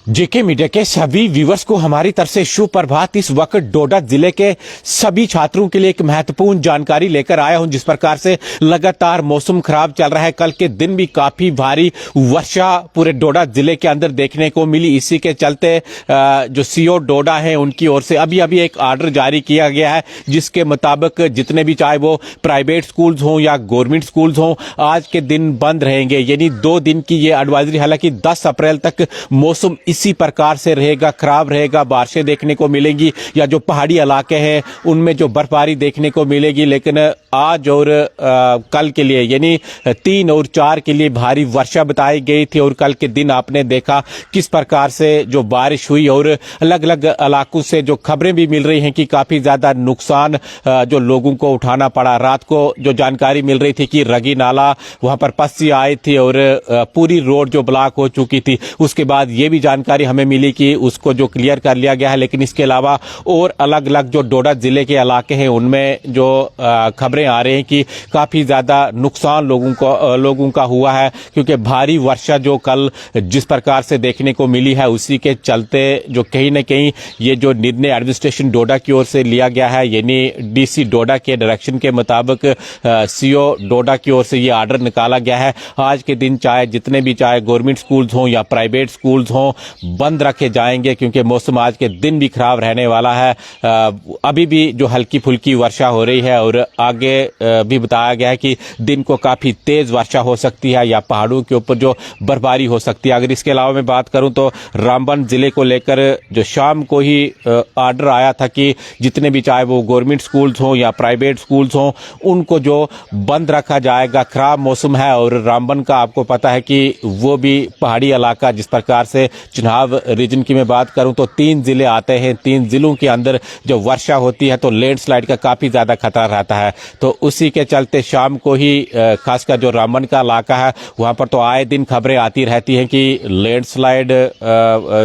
जेके media के सभी viewers को हमारी तरफ से शुभ प्रभात। इस वक्त डोडा जिले के सभी छात्रों के लिए एक महत्वपूर्ण जानकारी लेकर आया हूं। जिस प्रकार से लगातार मौसम खराब चल रहा है, कल के दिन भी काफी भारी वर्षा पूरे डोडा जिले के अंदर देखने को मिली। इसी के चलते जो सीओ डोडा है उनकी ओर से अभी एक ऑर्डर जारी किया गया है, जिसके मुताबिक जितने भी चाहे वो प्राइवेट स्कूल्स हों या गवर्नमेंट स्कूल्स हों, आज के दिन बंद रहेंगे। यानी 2 दिन की ये एडवाइजरी। हालांकि 10 अप्रैल तक मौसम इसी प्रकार से रहेगा, खराब रहेगा, बारिशें देखने को मिलेंगी या जो पहाड़ी इलाके हैं उनमें जो बर्फबारी देखने को मिलेगी। लेकिन आज और कल के लिए यानी 3 और 4 के लिए भारी वर्षा बताई गई थी। और कल के दिन आपने देखा किस प्रकार से जो बारिश हुई और अलग अलग इलाकों से जो खबरें भी मिल रही हैं कि काफी ज्यादा नुकसान जो लोगों को उठाना पड़ा। रात को जो जानकारी मिल रही थी कि रगी नाला वहां पर पस्सी आई थी और पूरी रोड जो ब्लॉक हो चुकी थी। उसके बाद ये भी जानकारी हमें मिली कि उसको जो क्लियर कर लिया गया है। लेकिन इसके अलावा और अलग अलग जो डोडा जिले के इलाके हैं उनमें जो खबरें आ रही हैं कि काफी ज्यादा नुकसान लोगों का हुआ है, क्योंकि भारी वर्षा जो कल जिस प्रकार से देखने को मिली है उसी के चलते जो कहीं न कहीं ये जो निर्णय एडमिनिस्ट्रेशन डोडा की ओर से लिया गया है, यानी डीसी डोडा के डायरेक्शन के मुताबिक सीओ डोडा की ओर से ये ऑर्डर निकाला गया है। आज के दिन चाहे जितने भी चाहे गवर्नमेंट स्कूल्स हों या प्राइवेट स्कूल्स हों, बंद रखे जाएंगे, क्योंकि मौसम आज के दिन भी खराब रहने वाला है। अभी भी जो हल्की फुल्की वर्षा हो रही है और आगे भी बताया गया है कि दिन को काफी तेज वर्षा हो सकती है या पहाड़ों के ऊपर जो बर्फबारी हो सकती है। अगर इसके अलावा मैं बात करूं तो रामबन जिले को लेकर जो शाम को ही ऑर्डर आया था कि जितने भी चाहे वो गवर्नमेंट स्कूल्स हों या प्राइवेट स्कूल्स हों, उनको जो बंद रखा जाएगा। खराब मौसम है और रामबन का आपको पता है कि वो भी पहाड़ी इलाका, जिस प्रकार से चुनाव रीजन की मैं बात करूं तो 3 जिले आते हैं। 3 जिलों के अंदर जब वर्षा होती है तो लैंडस्लाइड का काफी ज्यादा खतरा रहता है। तो उसी के चलते शाम को ही खासकर जो रामबन का इलाका है वहां पर तो आए दिन खबरें आती रहती हैं कि लैंडस्लाइड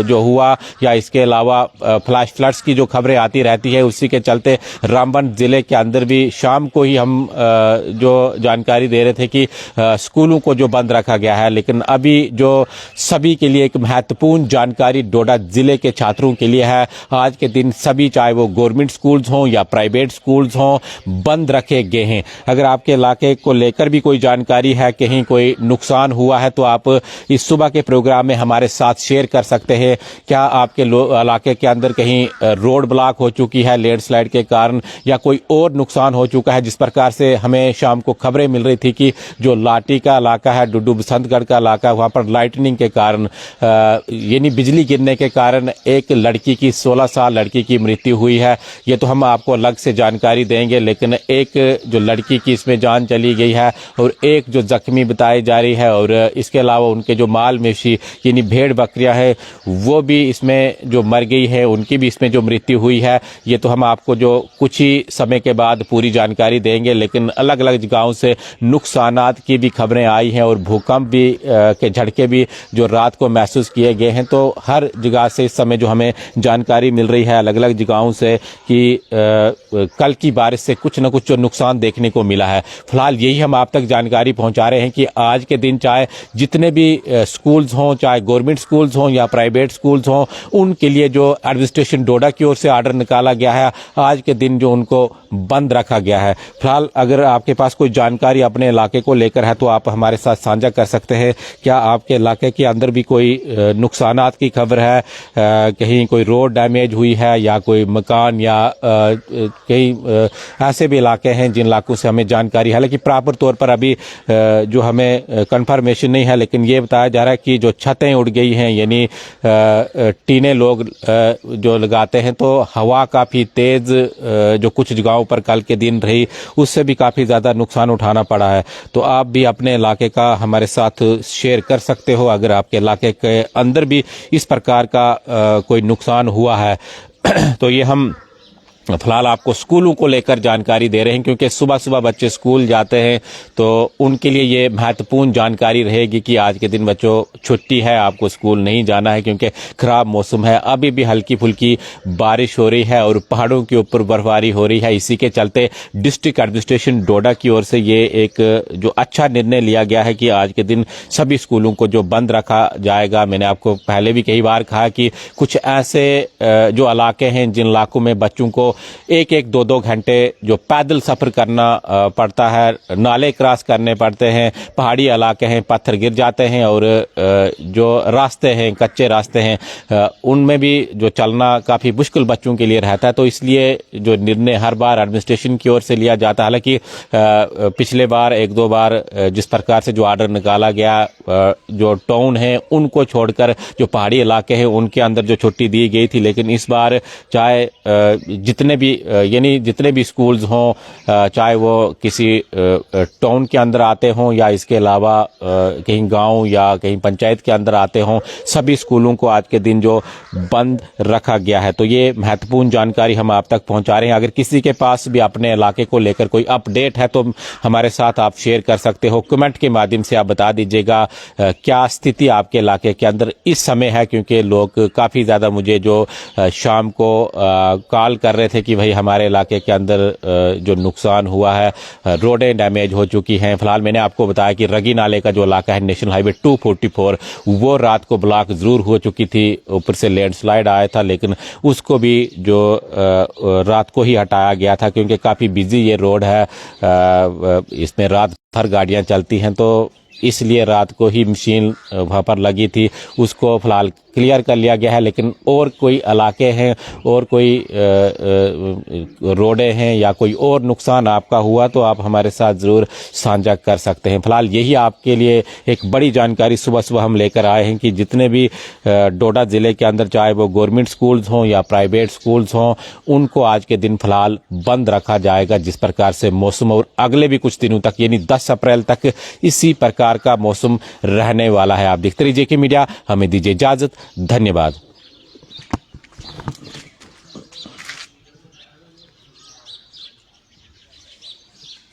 जो हुआ या इसके अलावा फ्लैश फ्लड्स की जो खबरें आती रहती है। उसी के चलते रामबन जिले के अंदर भी शाम को ही हम जो जानकारी दे रहे थे कि स्कूलों को जो बंद रखा गया है। लेकिन अभी जो सभी के लिए एक महत्वपूर्ण जानकारी डोडा जिले के छात्रों के लिए है, आज के दिन सभी चाहे वो गवर्नमेंट स्कूल्स हों या प्राइवेट स्कूल्स हों, बंद रखे गए हैं। अगर आपके इलाके को लेकर भी कोई जानकारी है, कहीं कोई नुकसान हुआ है, तो आप इस सुबह के प्रोग्राम में हमारे साथ शेयर कर सकते हैं। क्या आपके इलाके के अंदर कहीं रोड ब्लॉक हो चुकी है लैंडस्लाइड के कारण या कोई और नुकसान हो चुका है? जिस प्रकार से हमें शाम को खबरें मिल रही थी कि जो लाटी का इलाका है, डुडू बसंतगढ़ का इलाका है, वहां पर लाइटनिंग के कारण यानी बिजली गिरने के कारण एक लड़की की 16 साल लड़की की मृत्यु हुई है। ये तो हम आपको अलग से जानकारी देंगे। लेकिन एक जो लड़की की इसमें जान चली गई है और एक जो जख्मी बताई जा रही है, और इसके अलावा उनके जो माल मवेशी यानी भेड़ बकरियां हैं वो भी इसमें जो मर गई है, उनकी भी इसमें जो मृत्यु हुई है। ये तो हम आपको जो कुछ ही समय के बाद पूरी जानकारी देंगे। लेकिन अलग अलग जगहों से नुकसानात की भी खबरें आई हैं और भूकंप भी के झटके भी जो रात को महसूस किए गए हैं। तो हर जगह से इस समय जो हमें जानकारी मिल रही है अलग अलग जगहों से कि कल की बारिश से कुछ न कुछ जो नुकसान देखने को मिला है। फिलहाल यही हम आप तक जानकारी पहुंचा रहे हैं कि आज के दिन चाहे जितने भी स्कूल्स हों, चाहे गवर्नमेंट स्कूल्स हों या प्राइवेट स्कूल्स हों, उनके लिए जो एडमिनिस्ट्रेशन डोडा की ओर से ऑर्डर निकाला गया है, आज के दिन जो उनको बंद रखा गया है। फिलहाल अगर आपके पास कोई जानकारी अपने इलाके को लेकर है तो आप हमारे साथ साझा कर सकते हैं। क्या आपके इलाके के अंदर भी कोई नुकसानात की खबर है, कहीं कोई रोड डैमेज हुई है या कोई मकान या कई ऐसे भी इलाके हैं जिन इलाकों से हमें जानकारी है? हालांकि प्रॉपर तौर पर अभी जो हमें कंफर्मेशन नहीं है, लेकिन ये बताया जा रहा है कि जो छतें उड़ गई हैं, यानी टीने लोग जो लगाते हैं, तो हवा काफी तेज जो कुछ जगहों पर कल के दिन रही, उससे भी काफी ज्यादा नुकसान उठाना पड़ा है। तो आप भी अपने इलाके का हमारे साथ शेयर कर सकते हो अगर आपके इलाके के अंदर भी इस प्रकार का कोई नुकसान हुआ है। तो ये हम फिलहाल आपको स्कूलों को लेकर जानकारी दे रहे हैं, क्योंकि सुबह सुबह बच्चे स्कूल जाते हैं तो उनके लिए ये महत्वपूर्ण जानकारी रहेगी कि आज के दिन बच्चों छुट्टी है, आपको स्कूल नहीं जाना है क्योंकि खराब मौसम है। अभी भी हल्की फुल्की बारिश हो रही है और पहाड़ों के ऊपर बर्फबारी हो रही है। इसी के चलते डिस्ट्रिक्ट एडमिनिस्ट्रेशन डोडा की ओर से ये एक जो अच्छा निर्णय लिया गया है कि आज के दिन सभी स्कूलों को जो बंद रखा जाएगा। मैंने आपको पहले भी कई बार कहा कि कुछ ऐसे जो इलाके हैं जिन इलाकों में बच्चों को एक एक दो दो घंटे जो पैदल सफर करना पड़ता है, नाले क्रॉस करने पड़ते हैं, पहाड़ी इलाके हैं, पत्थर गिर जाते हैं और जो रास्ते हैं कच्चे रास्ते हैं उनमें भी जो चलना काफ़ी मुश्किल बच्चों के लिए रहता है। तो इसलिए जो निर्णय हर बार एडमिनिस्ट्रेशन की ओर से लिया जाता है, हालांकि पिछले बार एक दो बार जिस प्रकार से जो ऑर्डर निकाला गया, जो टाउन है उनको छोड़कर जो पहाड़ी इलाके हैं उनके अंदर जो छुट्टी दी गई थी, लेकिन इस बार चाहे जितने भी स्कूल्स हों, चाहे वो किसी टाउन के अंदर आते हों या इसके अलावा कहीं गांव या कहीं पंचायत के अंदर आते हों, सभी स्कूलों को आज के दिन जो बंद रखा गया है। तो ये महत्वपूर्ण जानकारी हम आप तक पहुंचा रहे हैं। अगर किसी के पास भी अपने इलाके को लेकर कोई अपडेट है तो हमारे साथ आप शेयर कर सकते हो। कमेंट के माध्यम से आप बता दीजिएगा क्या स्थिति आपके इलाके के अंदर इस समय है, क्योंकि लोग काफ़ी ज़्यादा मुझे जो शाम को कॉल कर रहे थे कि भाई हमारे इलाके के अंदर जो नुकसान हुआ है, रोडें डैमेज हो चुकी हैं। फिलहाल मैंने आपको बताया कि रगी नाले का जो इलाका है नेशनल हाईवे 244 वो रात को ब्लॉक जरूर हो चुकी थी, ऊपर से लैंडस्लाइड आया था, लेकिन उसको भी जो रात को ही हटाया गया था क्योंकि काफ़ी बिजी ये रोड है, इसमें रात भर गाड़ियाँ चलती हैं, तो इसलिए रात को ही मशीन वहाँ पर लगी थी, उसको फिलहाल क्लियर कर लिया गया है। लेकिन और कोई इलाके हैं और कोई रोडें हैं या कोई और नुकसान आपका हुआ तो आप हमारे साथ ज़रूर साझा कर सकते हैं। फिलहाल यही आपके लिए एक बड़ी जानकारी सुबह सुबह हम लेकर आए हैं कि जितने भी डोडा ज़िले के अंदर चाहे वो गवर्नमेंट स्कूल्स हों या प्राइवेट स्कूल्स हों, उनको आज के दिन फिलहाल बंद रखा जाएगा। जिस प्रकार से मौसम और अगले भी कुछ दिनों तक यानी 10 अप्रैल तक इसी प्रकार का मौसम रहने वाला है। आप देखते रहिए जेके मीडिया, हमें दीजिए इजाजत, धन्यवाद।